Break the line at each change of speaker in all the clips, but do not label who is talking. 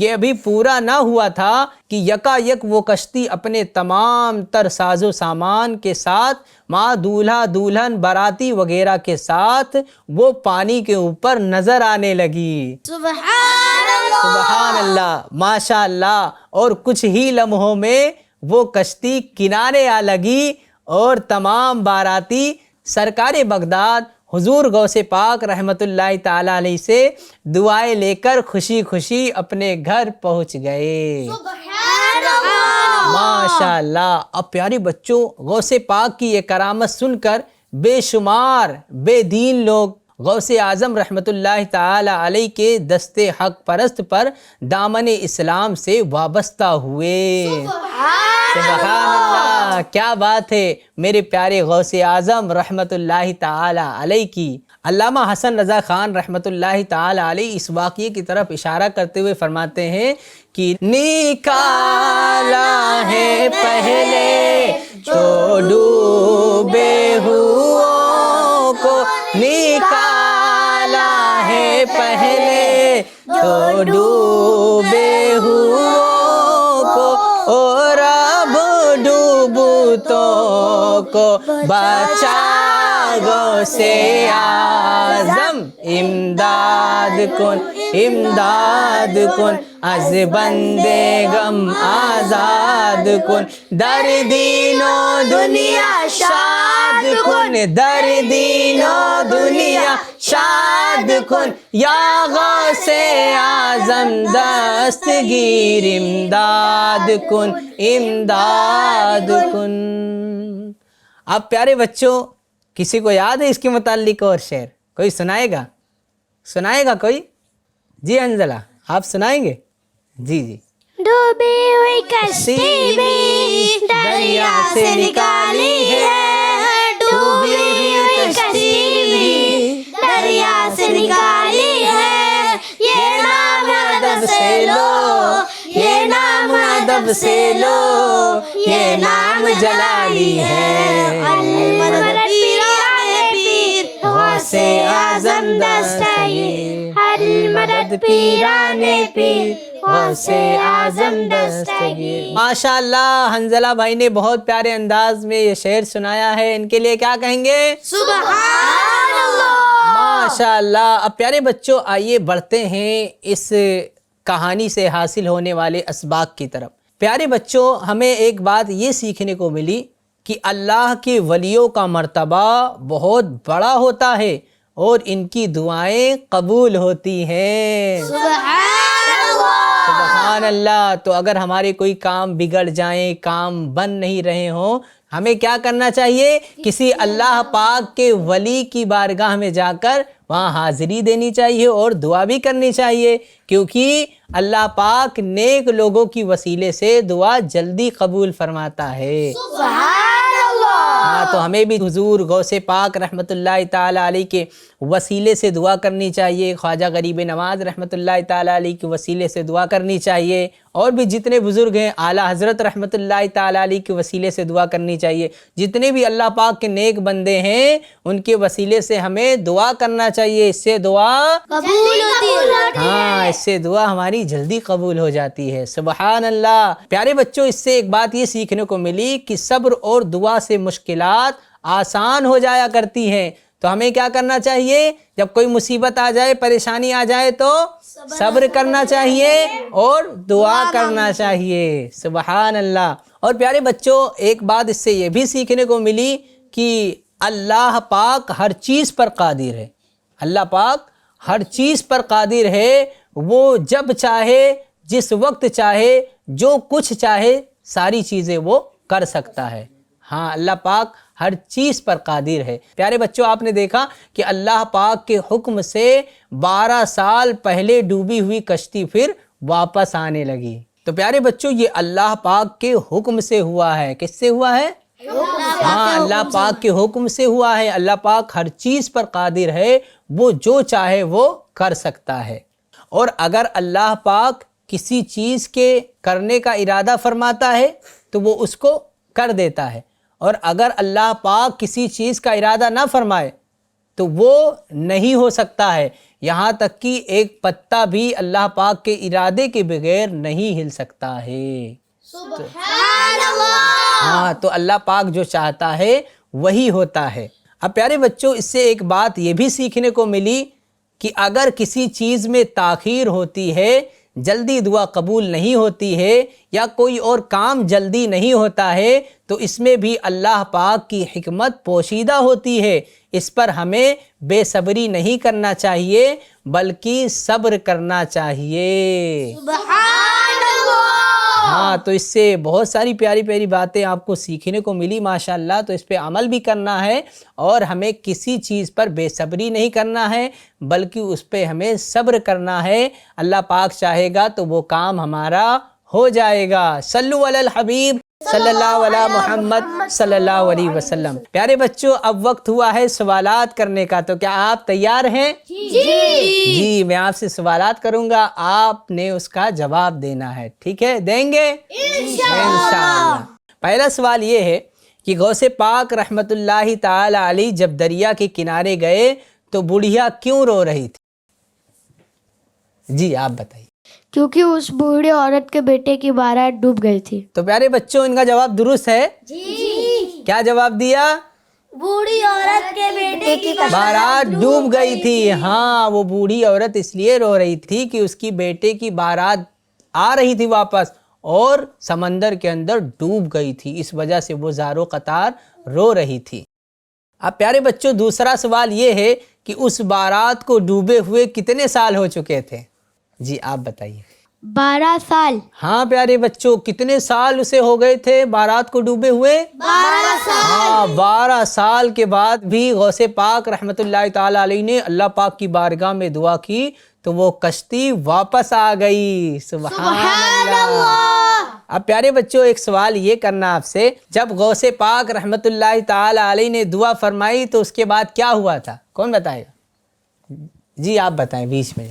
یہ ابھی پورا نہ ہوا تھا کہ یکا یک وہ کشتی اپنے تمام تر ساز و سامان کے ساتھ، ماں دولہا دلہن باراتی وغیرہ کے ساتھ وہ پانی کے اوپر نظر آنے لگی۔
سبحان اللہ،
سبحان اللہ، ماشاء اللہ۔ اور کچھ ہی لمحوں میں وہ کشتی کنارے آ لگی اور تمام باراتی سرکار بغداد حضور غوث پاک رحمۃ اللہ تعالیٰ علیہ سے دعائیں لے کر خوشی خوشی اپنے گھر پہنچ گئے۔
سبحان اللہ،
ماشاء اللہ۔ اب پیارے بچوں، غوث پاک کی یہ کرامت سن کر بے شمار بے دین لوگ غوث اعظم رحمۃ اللہ تعالی علیہ کے دستے حق پرست پر دامن اسلام سے وابستہ ہوئے۔ سبحان اللہ، کیا بات ہے میرے پیارے غوث اعظم رحمۃ اللہ تعالی علیہ کی۔ علامہ حسن رضا خان رحمۃ اللہ تعالی علیہ اس واقعے کی طرف اشارہ کرتے ہوئے فرماتے ہیں کہ نکالا ہے پہلے تو ڈوبے ہوئوں کو، نکالا ہے پہلے تو ڈوبے ہوئوں کو، اور اب ڈوبتوں کو بچا غوث اعظم، امداد کن امداد کن، از بندے غم آزاد کن، در دین و دنیا شاد کن، در دین و دنیا شاد کن، یا غوث اعظم دستگیر امداد کن امداد کن۔ اب پیارے بچوں، کسی کو یاد ہے اس کے متعلق اور شعر؟ کوئی سنائے گا کوئی؟ جی حنزلہ، آپ سنائیں گے؟ جی جی۔
ڈوبی ہوئی کشتی بھی دریا سے نکالی ہے، ڈوبی ہوئی کشتی بھی دریا سے نکالی ہے، یہ نام ادب سے لو، یہ نام ادب سے لو، یہ نام جلالی ہے، المدد پیران پیر غوث اعظم دستگیر، المدد پیران پیر غوث اعظم دستگیر۔
ماشاء اللہ، حنزلہ بھائی نے بہت پیارے انداز میں یہ شعر سنایا ہے، ان کے لیے کیا کہیں گے؟
سبحان اللہ،
ماشاء اللہ۔ اب پیارے بچوں، آئیے بڑھتے ہیں اس کہانی سے حاصل ہونے والے اسباق کی طرف۔ پیارے بچوں، ہمیں ایک بات یہ سیکھنے کو ملی کہ اللہ کے ولیوں کا مرتبہ بہت بڑا ہوتا ہے اور ان کی دعائیں قبول ہوتی ہیں۔ سبحان اللہ۔ تو اگر ہمارے کوئی کام بگڑ جائیں، کام بن نہیں رہے ہوں، ہمیں کیا کرنا چاہیے؟ کسی اللہ پاک کے ولی کی بارگاہ میں جا کر وہاں حاضری دینی چاہیے اور دعا بھی کرنی چاہیے، کیونکہ اللہ پاک نیک لوگوں کی وسیلے سے دعا جلدی قبول فرماتا ہے۔ ہاں، تو ہمیں بھی حضور غوث پاک رحمۃ اللہ تعالیٰ علیہ کے وسیلے سے دعا کرنی چاہیے، خواجہ غریب نواز رحمۃ اللہ تعالیٰ علیہ کے وسیلے سے دعا کرنی چاہیے، اور بھی جتنے بزرگ ہیں اعلیٰ حضرت رحمۃ اللہ تعالیٰ علیہ کے وسیلے سے دعا کرنی چاہیے، جتنے بھی اللہ پاک کے نیک بندے ہیں ان کے وسیلے سے ہمیں دعا کرنا چاہیے، اس سے دعا
قبول ہوتی ہے۔
ہاں، اس سے دعا ہماری جلدی قبول ہو جاتی ہے۔ سبحان اللہ۔ پیارے بچوں، اس سے ایک بات یہ سیکھنے کو ملی کہ صبر اور دعا سے مشکلات آسان ہو جایا کرتی ہیں۔ تو ہمیں کیا کرنا چاہیے؟ جب کوئی مصیبت آ جائے، پریشانی آ جائے تو صبر کرنا چاہیے اور دعا کرنا چاہیے۔ سبحان اللہ۔ اور پیارے بچوں، ایک بات اس سے یہ بھی سیکھنے کو ملی کہ اللہ پاک ہر چیز پر قادر ہے۔ اللہ پاک ہر چیز پر قادر ہے، وہ جب چاہے، جس وقت چاہے، جو کچھ چاہے، ساری چیزیں وہ کر سکتا ہے۔ ہاں، اللہ پاک ہر چیز پر قادر ہے۔ پیارے بچوں، آپ نے دیکھا کہ اللہ پاک کے حکم سے 12 سال پہلے ڈوبی ہوئی کشتی پھر واپس آنے لگی۔ تو پیارے بچوں، یہ اللہ پاک کے حکم سے ہوا ہے۔ کس سے ہوا ہے؟ ہاں، اللہ پاک کے حکم سے ہوا ہے۔ اللہ پاک ہر چیز پر قادر ہے، وہ جو چاہے وہ کر سکتا ہے۔ اور اگر اللہ پاک کسی چیز کے کرنے کا ارادہ فرماتا ہے تو وہ اس کو کر دیتا ہے، اور اگر اللہ پاک کسی چیز کا ارادہ نہ فرمائے تو وہ نہیں ہو سکتا ہے، یہاں تک کہ ایک پتا بھی اللہ پاک کے ارادے کے بغیر نہیں ہل سکتا ہے۔
سبحان اللہ۔
ہاں، تو اللہ پاک جو چاہتا ہے وہی ہوتا ہے۔ اب پیارے بچوں، اس سے ایک بات یہ بھی سیکھنے کو ملی کہ اگر کسی چیز میں تاخیر ہوتی ہے، جلدی دعا قبول نہیں ہوتی ہے، یا کوئی اور کام جلدی نہیں ہوتا ہے، تو اس میں بھی اللہ پاک کی حکمت پوشیدہ ہوتی ہے۔ اس پر ہمیں بے صبری نہیں کرنا چاہیے بلکہ صبر کرنا چاہیے۔
سبحان اللہ۔
ہاں، تو اس سے بہت ساری پیاری پیاری باتیں آپ کو سیکھنے کو ملی ماشاءاللہ، تو اس پہ عمل بھی کرنا ہے، اور ہمیں کسی چیز پر بے صبری نہیں کرنا ہے بلکہ اس پہ ہمیں صبر کرنا ہے۔ اللہ پاک چاہے گا تو وہ کام ہمارا ہو جائے گا۔ صلو علی الحبیب صلی اللہ علیہ محمد صلی اللہ علیہ وسلم۔ پیارے بچوں، اب وقت ہوا ہے سوالات کرنے کا، تو کیا آپ تیار ہیں؟ جی، میں آپ سے سوالات کروں گا، آپ نے اس کا جواب دینا ہے، ٹھیک ہے؟ دیں گے انشاءاللہ۔ پہلا سوال یہ ہے کہ غوث پاک رحمت اللہ تعالی علیہ جب دریا کے کنارے گئے تو بڑھیا کیوں رو رہی تھی؟ جی آپ بتائیے۔
کیونکہ اس بوڑھی عورت کے بیٹے کی بارات ڈوب گئی تھی۔
تو پیارے بچوں، ان کا جواب درست ہے۔ کیا جواب دیا؟
بوڑھی عورت کے بیٹے کی
بارات ڈوب گئی تھی۔ ہاں، وہ بوڑھی عورت اس لیے رو رہی تھی کہ اس کی بیٹے کی بارات آ رہی تھی واپس، اور سمندر کے اندر ڈوب گئی تھی، اس وجہ سے وہ زارو قطار رو رہی تھی۔ اب پیارے بچوں، دوسرا سوال یہ ہے کہ اس بارات کو ڈوبے ہوئے کتنے سال ہو چکے تھے؟ جی آپ بتائیے۔
12 سال۔
ہاں پیارے بچوں، کتنے سال اسے ہو گئے تھے بارات کو ڈوبے ہوئے؟
12 سال۔
ہاں، 12 سال کے بعد بھی غوث پاک رحمت اللہ تعالی علیہ نے اللہ پاک کی بارگاہ میں دعا کی تو وہ کشتی واپس آ گئی۔ سبحان اللہ۔ اب پیارے بچوں، ایک سوال یہ کرنا آپ سے، جب غوث پاک رحمت اللہ تعالی علیہ نے دعا فرمائی تو اس کے بعد کیا ہوا تھا؟ کون بتائے گا؟ جی آپ بتائیں بیچ میں۔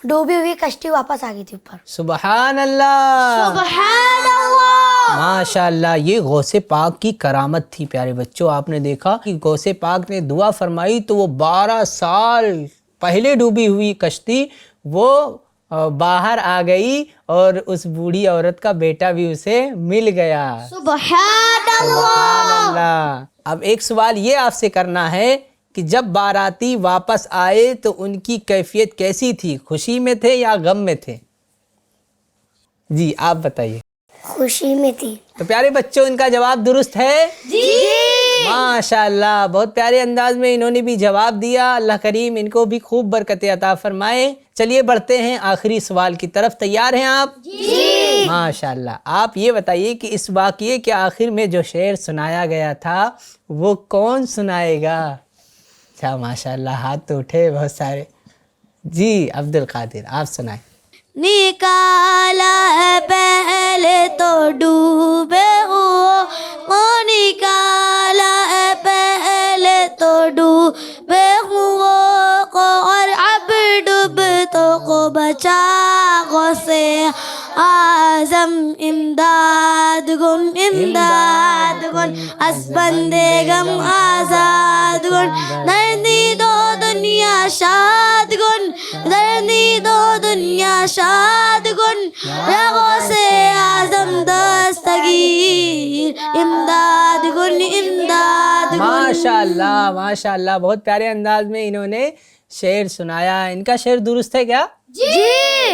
ڈوبی ہوئی کشتی واپس آ گئی تھی اوپر۔
سبحان اللہ،
سبحان اللہ۔
ماشاءاللہ، یہ غوث پاک کی کرامت تھی پیارے بچوں۔ آپ نے دیکھا کہ غوث پاک نے دعا فرمائی تو وہ 12 سال پہلے ڈوبی ہوئی کشتی وہ باہر آ گئی، اور اس بوڑھی عورت کا بیٹا بھی اسے مل گیا۔
سبحان
سبحان اللہ۔ اب ایک سوال یہ آپ سے کرنا ہے کہ جب باراتی واپس آئے تو ان کی کیفیت کیسی تھی؟ خوشی میں تھے یا غم میں تھے؟ جی آپ بتائیے۔
خوشی میں تھی۔
تو پیارے بچوں، ان کا جواب درست ہے؟
جی۔
ماشاءاللہ، بہت پیارے انداز میں انہوں نے بھی جواب دیا۔ اللہ کریم ان کو بھی خوب برکت عطا فرمائے۔ چلیے بڑھتے ہیں آخری سوال کی طرف، تیار ہیں آپ؟
جی۔
ماشاءاللہ، آپ یہ بتائیے کہ اس واقعے کے آخر میں جو شعر سنایا گیا تھا وہ کون سنائے گا؟ اچھا ماشاءاللہ، ہاتھ تو اٹھے بہت سارے۔ جی عبد القادر، آپ سنائیں۔
نکالا ہے پہلے تو ڈوبے ہو، نکالا ہے پہلے تو ڈوبے ہو، اور اب ڈوبتوں کو بچا غوث اعظم امداد گن، امداد گن از بندے غم آزاد گن، دردی دو دنیا شاد گن، دردی دو دنیا شاد گن، غوث اعظم دستگیر امداد گن، امداد گن۔
ماشاءاللہ ماشاءاللہ، بہت پیارے انداز میں انہوں نے شعر سنایا۔ ان کا شعر درست ہے کیا؟
جی۔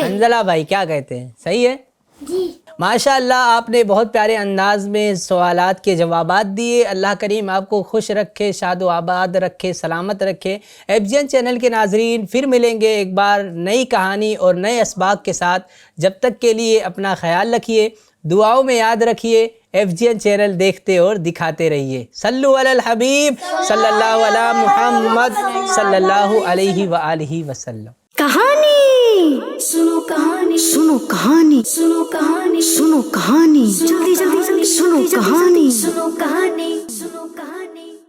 حنزلہ بھائی کیا کہتے ہیں؟ صحیح ہے؟
جی۔
ماشاءاللہ، آپ نے بہت پیارے انداز میں سوالات کے جوابات دیے۔ اللہ کریم آپ کو خوش رکھے، شاد و آباد رکھے، سلامت رکھے۔ FGN چینل کے ناظرین، پھر ملیں گے ایک بار نئی کہانی اور نئے اسباق کے ساتھ۔ جب تک کے لیے اپنا خیال رکھیے، دعاؤں میں یاد رکھیے، FGN چینل دیکھتے اور دکھاتے رہیے۔ صلو علی الحبیب صلی اللہ علی محمد صلی اللہ علیہ وآلہ وسلم۔
کہانی سنو، کہانی سنو، کہانی سنو، کہانی سنو، کہانی جلدی جلدی جلدی سنو، کہانی سنو، کہانی سنو، کہانی